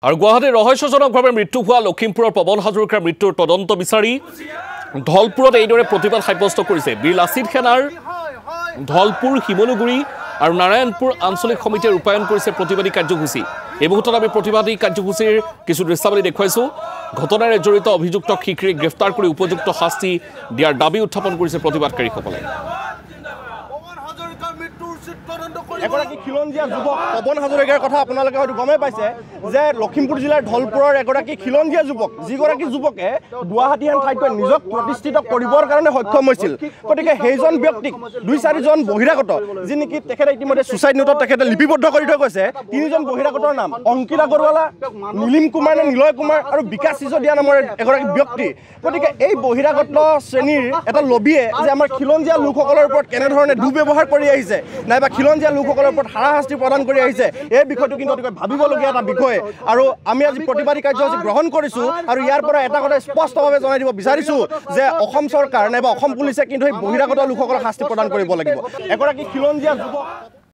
আৰু গুৱাহাটীৰ ৰহস্যজনকভাৱে মৃত্যু হোৱা লখিমপুৰৰ পৱন হাজৰিকাৰ মৃত্যুৰ তদন্ত বিচাৰি ধলপুৰত এইদৰে প্ৰতিবাদ সাব্যস্ত কৰিছে বীৰ লাচিত সেনাৰ ধলপুৰ শিমলুগুৰি আৰু নাৰায়ণপুৰ আঞ্চলিক সমিতিয়ে ৰূপায়ণ কৰিছে প্ৰতিবাদী কাৰ্যসূচী। এই মুহূৰ্তত আমি প্ৰতিবাদী কাৰ্যসূচীৰ কিছু দৃশ্যাৱলী দেখুৱাইছো। ঘটনাৰে জড়িত অভিযুক্তক শীঘ্ৰে গ্ৰেফতাৰ কৰি উপযুক্ত শাস্তি দিয়াৰ দাবী উত্থাপন কৰিছে প্ৰতিবাদকাৰীসকলে। এগৰাকী খিলঞ্জীয়া যুৱক পৱন হাজৰিকাৰ কথা আপোনালোকে হয়তো গমেই পাইছে যে লখিমপুৰ জিলাৰ ধলপুৰৰ এগৰাকী খিলঞ্জীয়া যুৱক, যিগৰাকী যুৱকে গুৱাহাটী হেন ঠাইত নিজক প্ৰতিষ্ঠিত কৰিবৰ কাৰণে সক্ষম হৈছিল। গতিকে সেইজন ব্যক্তিক ২-৪জন বহিৰাগত, যি নেকি তেখেতে ইতিমধ্যে ছুচাইড নোটত তেখেতে লিপিবদ্ধ কৰি থৈ গৈছে। ৩জন বহিৰাগতৰ নাম অংকিত আগৰৱালা, নীলিম কুমাৰ নে নিলয় কুমাৰ আৰু বিকাশ চিচদিয়া নামৰ এগৰাকী ব্যক্তি। গতিকে এই বহিৰাগত শ্ৰেণীৰ এটা লবিয়ে যে আমাৰ খিলঞ্জীয়া লোকসকলৰ ওপৰত কেনেধৰণে দুৰ্ব্যৱহাৰ কৰি আহিছে নাইবা খিলঞ্জীয়া লোকসকলৰ ওপৰত হাৰাশাস্তি প্ৰদান কৰি আহিছে, এই বিষয়টো কিন্তু অতিকৈ ভাবিবলগীয়া এটা বিষয়। আৰু আমি আজি প্ৰতিবাদী কাৰ্যসূচী গ্ৰহণ কৰিছোঁ আৰু ইয়াৰ পৰা এটা কথা স্পষ্টভাৱে জনাই দিব বিচাৰিছোঁ যে অসম চৰকাৰ নাইবা অসম পুলিচে কিন্তু এই বহিৰাগত লোকসকলক শাস্তি প্ৰদান কৰিব লাগিব। এগৰাকী খিলঞ্জীয়া যুৱক